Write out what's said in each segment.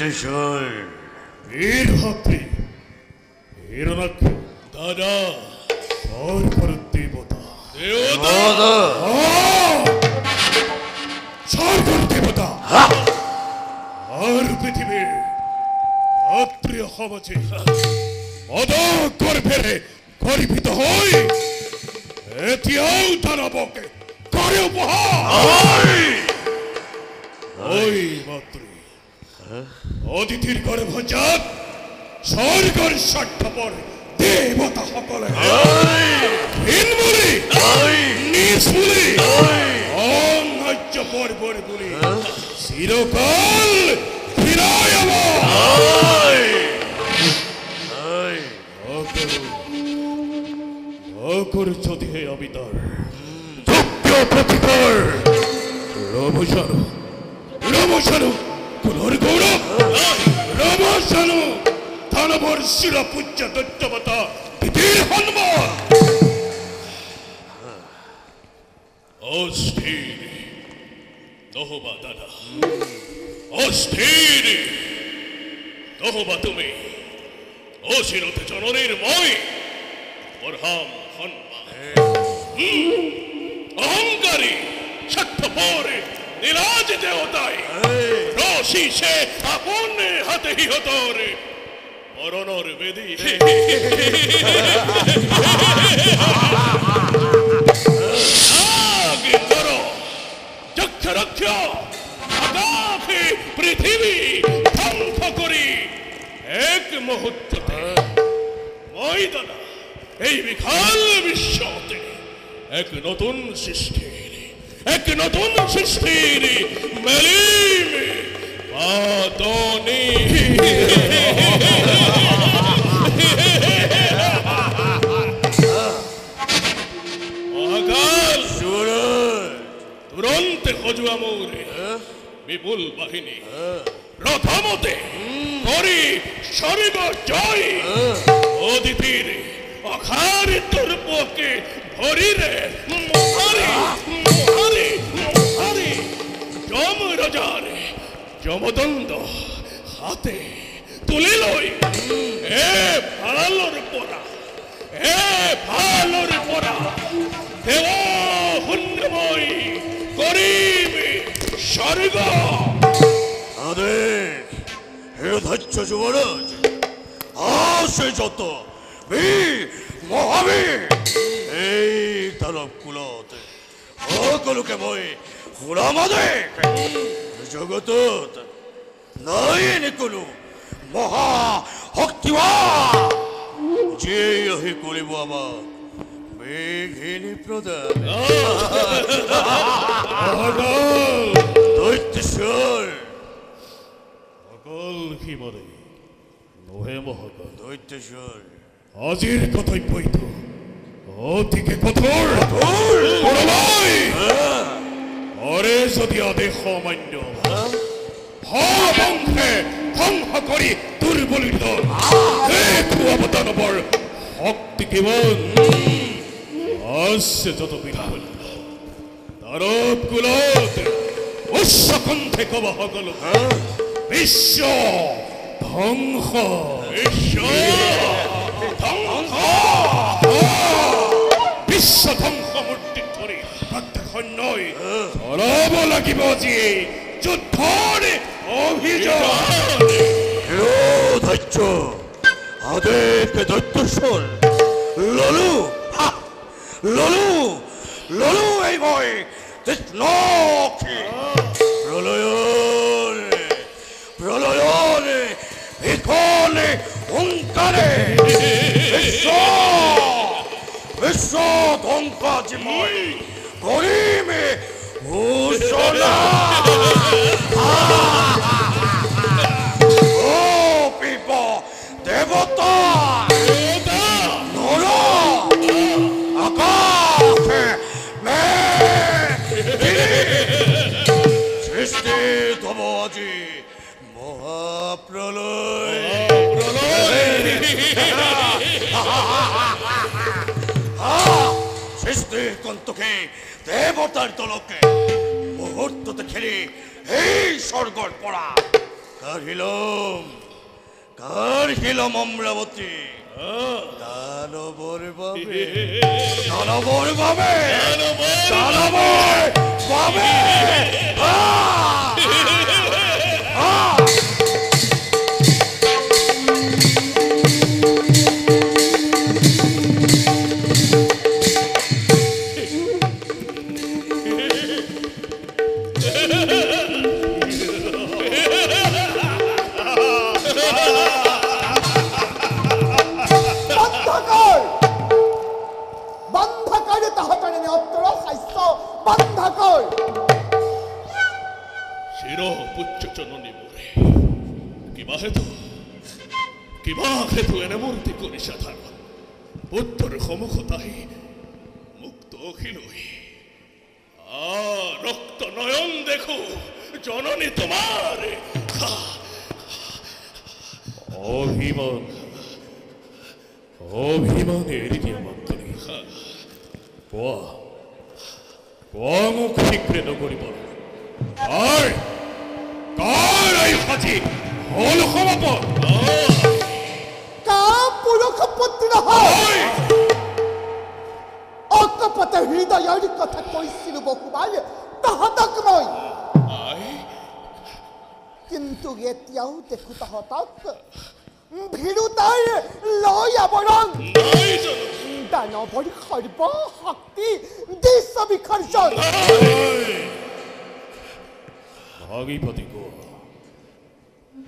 দৈত্যশূল বীর ভাতৃ হিরণাক্ষ দাদা স্বর্গর দেবতা দেবতা স্বর্গর দেবতা আর পৃথিবীর অত্রিয় সমাজে মদ গর্ভেরে গর্বিত হই এতিয়াও দানবকে করে উপহার ওই মাতৃ অতিথির গর্ভজাত স্বর্গর স্বার্থপর দেবতা সকলে হিনমুলি নিষ্মুলি অন্যায্য পর্বর বলি চিরকাল অকর যদি হে অবিতার ধূপ্য প্রতিকর রমসানু রমসানু কুলর গৌরব রমসানু দানবর শিরপূজ্য দৈত্যবতা পৃথিবীর হনুমান অস্থির নহবা দাদা অস্থির নহবা তুমি অচিরত জননীর মই বরহাম হনুমান অহংকারী স্বার্থপর নীলাজ দেবতায় রশিসে আপন হাতে হিহতরে মরণর বেদি যক্ষ রক্ষ আকাশে পৃথিবী ধ্বংস করি এক মুহূর্ততে মই দাদা এই বিশাল বিশ্বতে এক নতুন সৃষ্টির মেলিম পাতনি মহাকাল তুরন্ত খজুয়া মৌরে বিপুল বাহিনী প্রথমতে করি স্বর্গ জয় অদিতির অখারি দুর্বকে ধরিরে মহারি যম রাজার যমদণ্ড হাতে তুলে লই এ ভালোর পরা দেব হুন্ডময় করিব স্বর্গ আদেশ হে ধৈর্য যুবরাজ আসে যত বীর মহাবীর এই দানব কুলতে সকলোকে মই সুৰামদে জগতত নাই কোনো মহা শক্তিৱান যিয়ে আহি কৰিব আমাক মেঘিনী প্ৰদান দৈত্যশূল অকল হিমৰে নহে মহাকাল দৈত্যশূল আজিৰ কৰ্তব্যটো অতিকে কঠোৰ অৰে যদি আদেশ অমান্য বংশে ধ্বংস কৰি দুৰ্বলিত দানৱৰ শক্তি কিমান আছে যত বিধান দানৱ কুলত উচ্চ কণ্ঠে কব সকলো বিশ্ব ধ্বংস বিশ্ব ধ্বংস মূৰ্তি ধৰি প্ৰত্যেক সৈন্যই চলাব লাগিব আজি যুদ্ধৰ অভিযান ধৈৰ্য আদেশ দৈত্যশূল ললো এই মই কৃষ্ণকে প্রলয়নে ভিখনে হুঙ্কারে বিশ্ব ধ্বংস মই করিমে ঘোষণা ও পিপ দেবতা নর আকাশে সৃষ্টি তব আজি মহাপ্রলয় সৃষ্টির কন্তকে দেবতার দলকে মুহূর্ততে খেলি এই স্বর্গর পড়া কার হিলম অমরাবতী দানবর বাবে দানবর বাবে দানবর বাবে শিরপুচ্ছ জননী মোরে কিবা হেতু এনে মূর্তি করি সাধারণ পুত্র সমুখতাই মুক্ত অখিলই রক্ত নয়ন দেখো জননী তোমার অভিমানের মাত্রে মুখ স্বীকৃত করিব আর কার এই ফাঁচি হল সমাপন পুরুষ পুত্র অকপট হৃদয়ের কথা কৈছিল বহুবার তাহাতক মই কিন্তু এতিয়াও দেখো তাহাতক ভীৰুতাৰ লয় আৱৰণ দানৱৰ সৰ্বশক্তি দৃশ্য বিসৰ্জন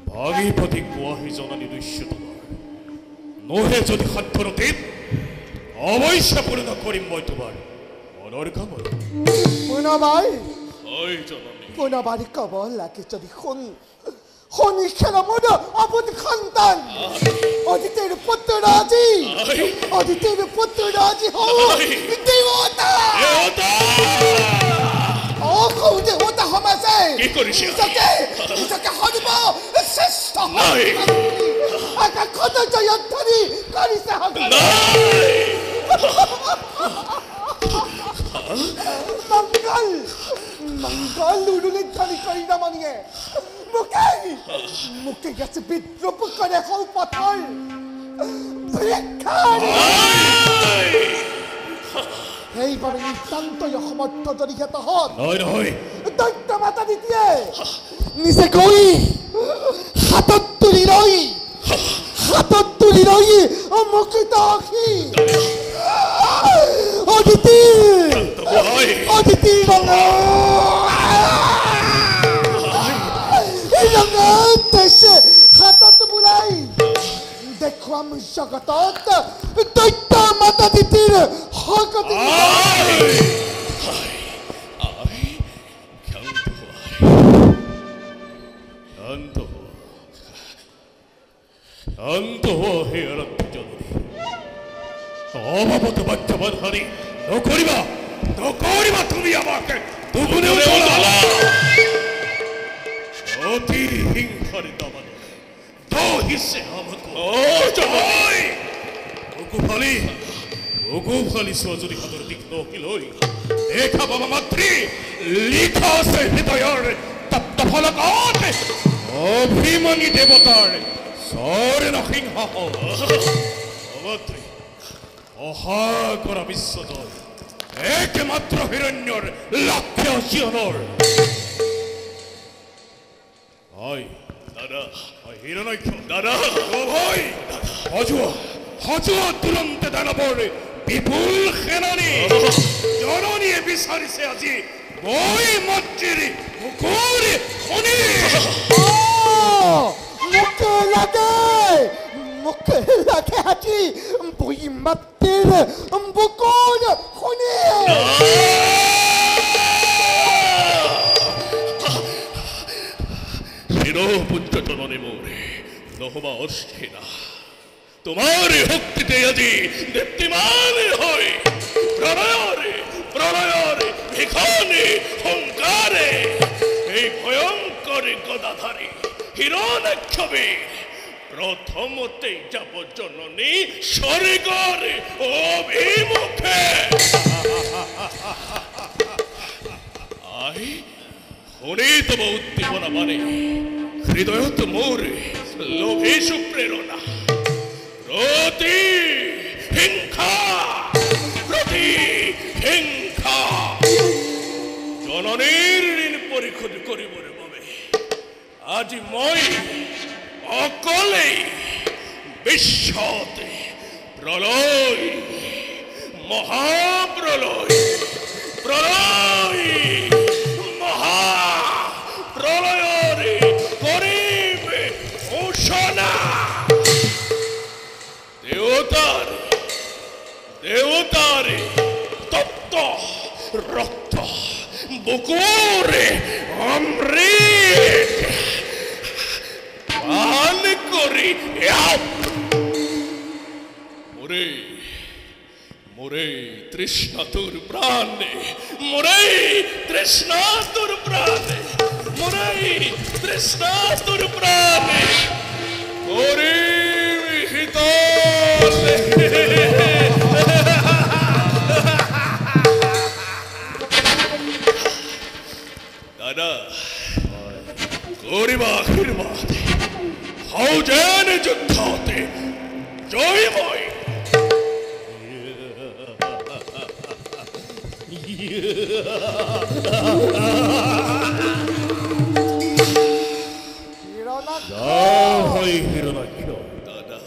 ভাগীপতি কোৱা সেই জননী দৃশ্য তোমাৰ নহে যদি সাধ্যৰ অতীত অৱশ্যে পূৰ্ণ কৰিম মই তোমাৰ মনৰ কামনা পুনবাৰ কব লাগে যদি শুনি খেল মোৰ অবুধ সন্তান অদিতিৰ পুত্ৰ আজি দেৱতা দেৱতা সমাজে নিজকে সৰিব শ্ৰেষ্ঠ আকাশত জয়ত ধৰি কৰিছে মংগল উৰুলিত ধৰি কৰি নামানিয়ে মুকে গেছে বিদ্রুপ করে হল পথর এইবারে নিতান্তই অসমর্থ যদি হেত হত দৈত্য মাতা দিতিয়ে নিজে গৈ হাতত তুলি লৈ মুকিত অখি অদিতি হাতত বুলাই দেখুৱাম জগতত দৈত্য মাতা দিতিৰ শক্তি শান্ত হে জননী অভাবত বাচ্চাবাদ হারি নকরিবা তুমি আমাকে দুগুণেও অতি হিংসারে দাবানো দহিসে আমাকে ওকুফালি সজুরি হাতর দিক নহিলই দেখা বাবা মাতৃ লিখা আছে হৃদয়ৰ তপ্ত ফলকত অভিমানী দেৱতাৰ স্বৰ্ণ সিংহ মাতৃ অহা কৰা বিশ্বজয় একমাত্ৰ হিৰণ্যৰ লক্ষ্য জীৱনৰ দাদা হজুৱা তুৰন্তে দানৱৰ বিপুল সেনানী জননীয়ে বিচাৰিছে আজি মই মাতৃৰ মুখৰ শনি মুখে লাগে আজি বই মাতৃৰ বুকুৰ শনি শিরপুচ্ছ জননী মোরে নহবা অস্থিরা তোমার শক্তিতে আজি দীপ্তিমান হই প্রলয়রে ভিখানে হংকারে এই ভয়ঙ্কর গদাধারী হিরণ্যক্ষবে প্রথমতে যাব জননী স্বর্গরে অভিমুখে শুনি তব উদ্দীপনা মানে হৃদয়ত মোরে লোভে সুপ্রেরণা প্রতি হিংসা জননীর ঋণ পরিশোধ করিবরে বাবে আজি মই অকলেই বিশ্বতে প্রলয় মহাপ্রলয় প্রলয় মহাপ্রলয়রে করিবে ঘোষণা দেবতারে তপ্ত রক্ত বুকুরে অমৃত পান করি মোরে মোরে তৃষ্ণা তোর প্রাণে মোরে তৃষ্ণা তোর প্রাণে মোরে তৃষ্ণা তোর প্রাণে মোরে হিতলে দাদা গরিবা হিরমাতে হৌজেন যুদ্ধতে জয়ময় দাদা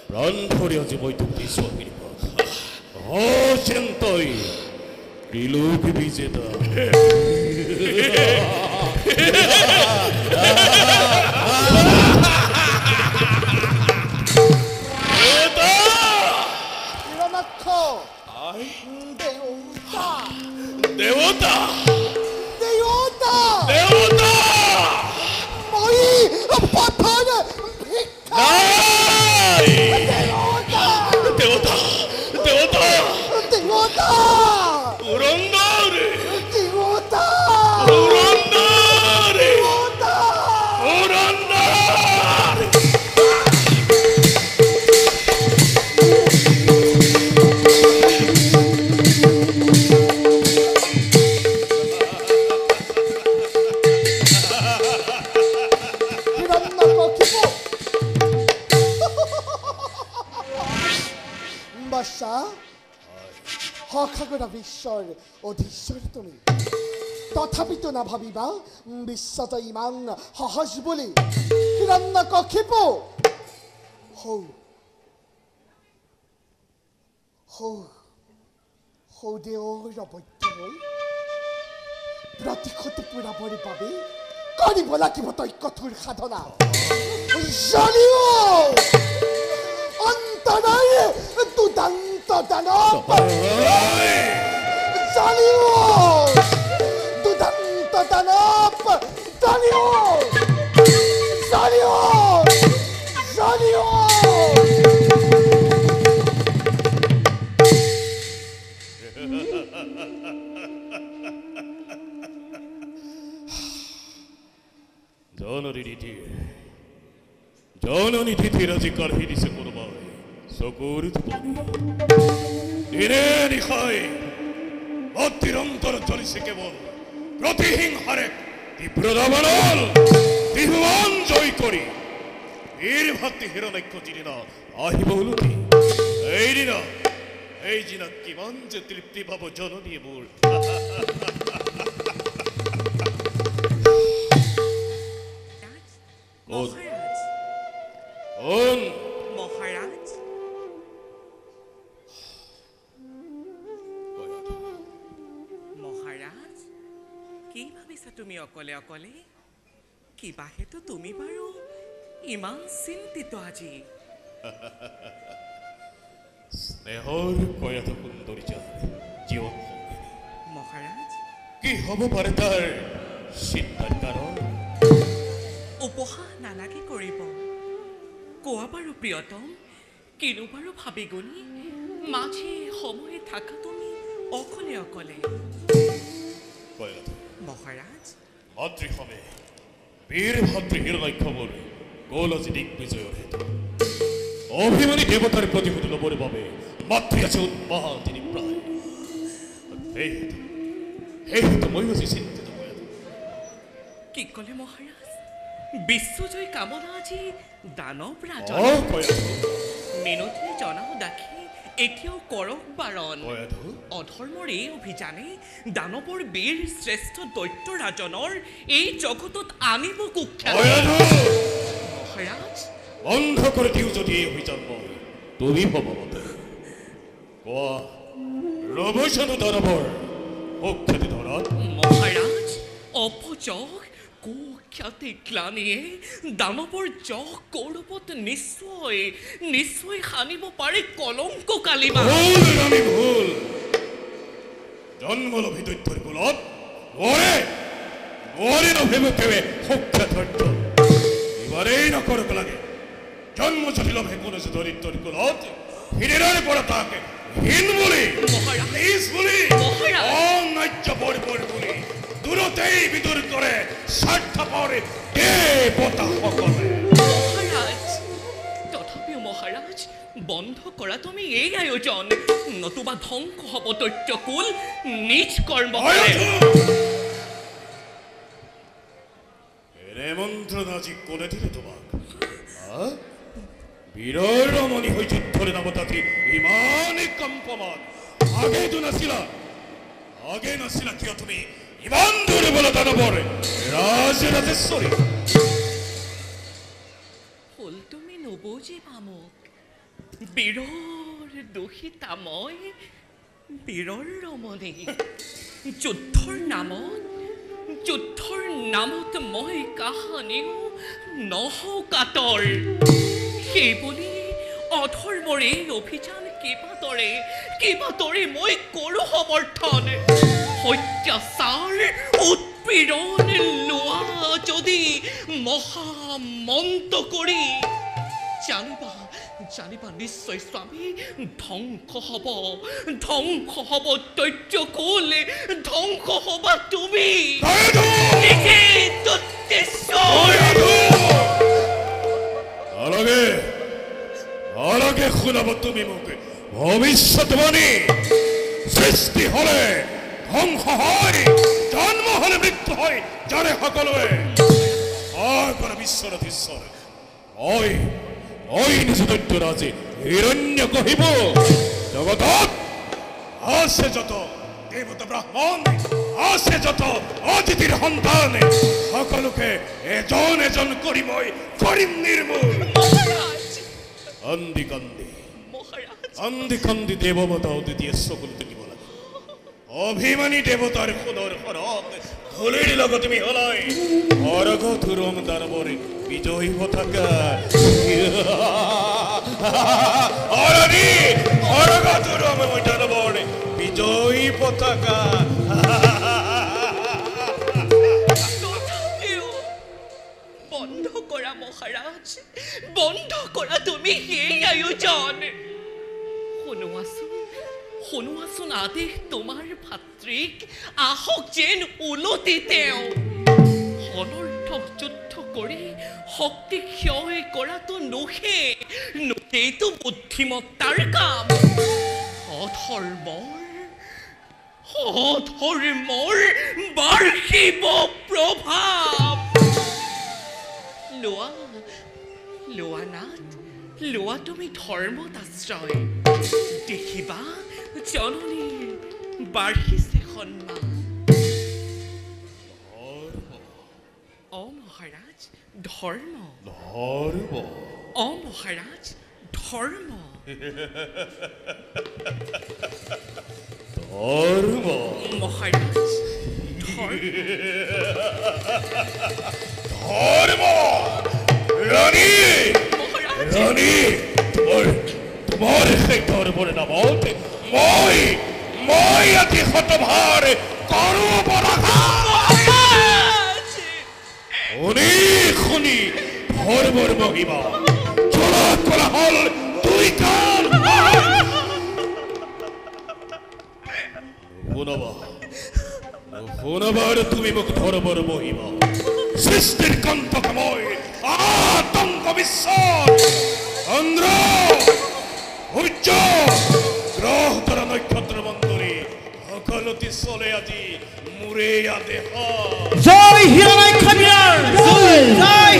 প্রাণ ভরে আজি বৈঠক দিছ অচিন্তই বিলোক বিজেতা দেবতা দেবতা দেবতা মই পথর ভিক্ষা দেবতা দেবতা দেবতা দেবতা পুরন্দর দেবতা পুরন্দর দেবতা পুরন্দর হখাগৰা বিশ্বৰ অধীশ্বৰ তুমি তথাপিতো নাভাবিবা বিশ্বত ইমান সহজ বুলি হিৰণ্যকশিপু হৌ হৌ হৌ দেৱৰ অবৈধ হৈ প্ৰতিশোধ পূৰাবৰ বাবে কৰিব লাগিব তই কঠোৰ সাধনা জ্বলিব অন্তৰৰ দুদান্ত দানৱ জ্বলিব দুদান্ত দানৱ জ্বলিব জ্বলিব জ্বলিব জননী তিথিৰ আজি কাঢ়ি দিছে কোনোবাই চকুৰ টোপনি দিনে নিশাই অতিৰ অন্তৰ জ্বলিছে কেৱল প্ৰতিহিংসাৰে তীব্ৰ দাবানল ত্ৰিভুৱন জয় কৰি বীৰ ভক্তি হিৰণ্যাক্ষ যিদিনা আহিব উলটি এইদিনা কিমান যে তৃপ্তি পাব জননীয়ে মোৰ মহাৰাজ মহাৰাজ কি ভাবিছা তুমি অকলে অকলে কিবা হেতু তুমি বাৰু ইমান চিন্তিত আজি স্নেহৰ কয়াত সুন্দৰী জীৱন মহাৰাজ কি হ'ব পাৰে তাৰ চিন্তাৰ কাৰণ উপহাস নালাগে কৰিব কোৱা বাৰু প্ৰিয়তম কিনো বাৰু ভাবি গুণি মাঝে সময়ে থাকা তুমি অকলে অকলে মহাৰাজ মাতৃসমে বীৰ ভাতৃ হিৰণ্যাক্ষ মোৰ গ'ল আজি দিগ্বিজয়ৰ হেতু অভিমানী দেৱতাৰ প্ৰতিশোধ ল'বৰ বাবে মাতৃ আছে উন্মাদ তিনি প্ৰায় সেই হেতু মই আজি চিন্তিত কি ক'লে মহাৰাজ বিশ্বজয় কামনা আজি দানৱ ৰাজন কয়াধু মিনতি জনাও দাখি এতিয়াও কৰক বাৰণ কয়াধু অধৰ্মৰ এই অভিযানে দানৱৰ বীৰ শ্ৰেষ্ঠ দৈত্য ৰাজনৰ এই জগতত আনিব কুখ্যাত কয়াধু মহাৰাজ বন্ধ করে দিও যদি এই অভিযান মই তুমি ভগবত কোয়া রবশনু দানবর অখ্যাতি ধরাত মহাৰাজ অপযশ কুখ্যাতি গ্লানিয়ে দানৱৰ যশ গৌৰৱত নিশ্চয় সানিব পাৰে কলংক কালিমা ভুল রানী ভুল জন্মলভী দৈত্যর কুলত মরে নভেবে কেবে অখ্যাত এবারেই নকরক লাগে জন্ম যদি লভে কোনো যে দরিদ্র কুলত হিরের পড়া তাকে হীন বলি মহারাজ। নিজ বলি মহারাজ। অন্যায্য বর্বর বলি দূরতেই বিদুর করে স্বার্থ পরে দেবতা সকলে মহাৰাজ তথাপিও মহাৰাজ বন্ধ কৰা তুমি এই আয়োজন নতুবা ধ্বংস হ'ব দৈত্যকুল নিজ কৰ্ম কৰে এরে মন্ত্রণ আজি কোনে দিলে তোমাক বীরর রমণী হই যুদ্ধরে নবতাতি ইমানে কম্পমান আগে নাছিলা কিয় তুমি ইমান দূরে বলো দানবর রাজরাজেশ্বরী হ'ল তুমি নবুজিবা মোক বীৰৰ দোষিতা মই বীৰৰ ৰমণী যুদ্ধৰ নামত মই কাহানিও নহওঁ কাতৰ সেই বুলি অধৰ্মৰ এই অভিযান কেইবাতৰে মই কৰোঁ সমৰ্থন অত্যাচাৰ উৎপীড়ন লোৱা যদি মহামন্ত কৰি জানিবা নিশ্চয় স্বামী ধ্বংস হ'ব দৈত্যকুল ধ্বংস হবা তুমি আলাগে শুনাব তুমি মোক ভবিষ্যৎবাণী সৃষ্টি হলে ধ্বংস হয় জন্ম হলে মৃত্যু হয় জানে সকলোৱে বিশ্বনাথীশ্বৰ ওই নিজ দৈত্যরাজে হিরণ্য কহিব জগতত আছে যত দেবতা ব্রাহ্মণ আছে যত অতিথির সন্তান সকলোকে এজন করি মই করিম নির্মূল কান্দি কান্দি দেবতা অতিথিয়ে সকলতে দিব লাগে অভিমানী দেবতার সোণৰ সৰক ধূলিৰ লগত তুমি হলাই অৰগধুৰম দানৱৰে বিজয়ী পতাকা অৰগধুৰম দানৱৰে বিজয়ী পতাকা বন্ধ কৰা মহাৰাজ বন্ধ কৰা তুমি সেই আয়োজন শুনোৱাচোন আদেশ তোমাৰ ভাতৃক আহক যেন উলটি তেওঁ অনৰ্থক যুদ্ধ কৰি শক্তি ক্ষয় কৰাটো নুখেইটো বুদ্ধিমত্তাৰ কাম অধৰ্মৰ বাৰ্ষিব প্ৰভাৱ লোৱা তুমি ধৰ্মত আশ্ৰয় দেখিবা জননীৰ বাঢ়িছে সন্মান মহাৰাজ ধৰ্ম মহাৰাজ ধৰ্ম মহাৰাজ ধৰ্ম ৰানী ৰানী তোমাৰ সেই ধৰ্মেৰ নামত মই আজি শতভাৰ কৰো শুনি ধৰ্মৰ মহিমা চলা কৰা হল দুই কাল শুনবাৰ তুমি মোক ধৰ্মৰ মহিমা সৃষ্টিৰ কণ্ঠকময় আতংক বিশ্বাস চন্দ্র সূর্য গ্রহ তরা নক্ষত্র মণ্ডলী সকলতি চলে আজি মুরে দেহ জয় হিরণাক্ষ বিরাট জয়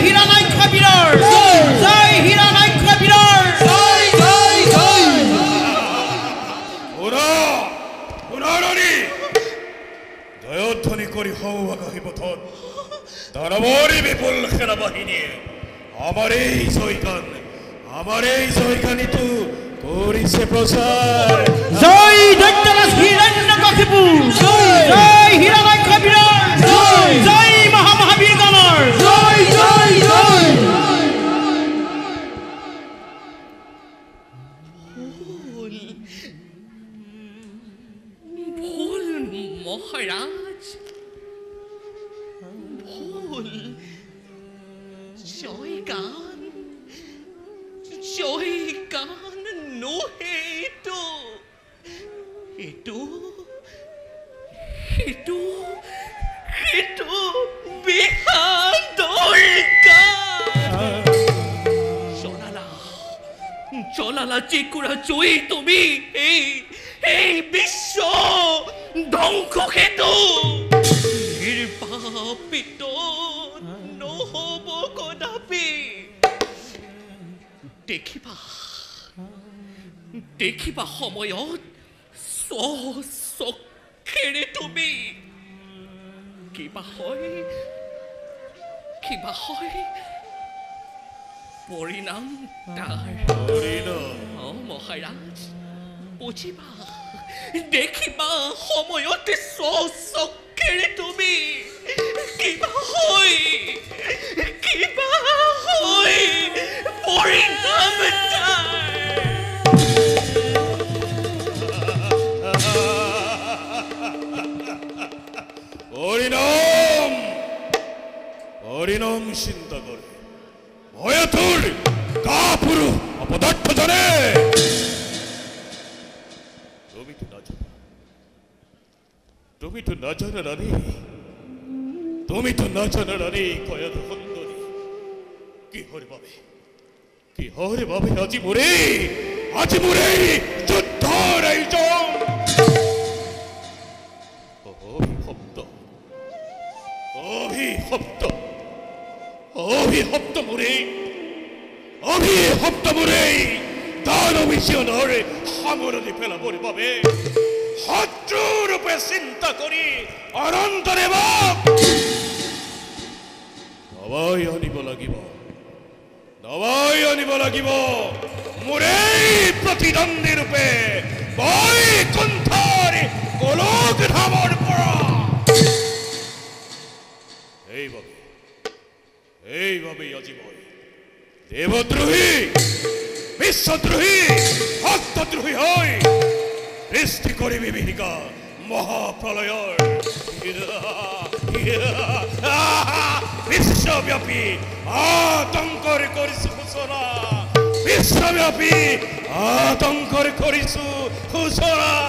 দানবরী বিপুল সেনাবাহিনী আমার এই জয়গানই তো করিছে প্রচার। জয় দৈত্যরাজ হিরণ্যকশিপু, জয় হিরণ্যক বিরাট, জয় মহামহাবীর গণর, জয় জয় জয়। ভুল মহারাজ, ভুল। জয়গান নহে এটো বেহাদর গান। জলালা চেকুরা জয়ী তুমি এই বিশ্ব ধ্বংসক্ষেত্র নির্বাপিত নহব কদাপি। দেখিবা সময়ত স্বচক্ষেৰে তুমি কিবা হয় পৰিণাম তাৰ। মহাৰাজ বুজিবা, দেখিবা সময়তে স্বচক্ষেৰে তুমি কিবা হয় পৰিণাম তাৰ। পরিণাম চিন্তা করে ভয়াতুর কাপুরু অপদার্থ জানে। তুমি তো না জানা রানী কয়াদ সুন্দরী। কি হরে বাবে আজি মোরে যুদ্ধর আয়োজন। অভিশপ্ত মোরে দানবিষয়ৰ সামৰণি পেলাবৰ বাবে শত্ৰুৰূপে চিন্তা কৰি অনন্তদেৱক নবাই আনিব লাগিব মোৰে প্ৰতিদ্বন্দ্বী ৰূপে বৈকুণ্ঠৰ গোলক ধামৰ পৰা। এইভাবে আজি মই দেৱদ্ৰোহী, বিশ্বদ্ৰোহী, ভক্তদ্ৰোহী হৈ সৃষ্টি কৰি বিভীষিকা মহাপ্ৰলয়ৰ বিশ্বব্যাপী আতংকৰ কৰিছো সূচনা।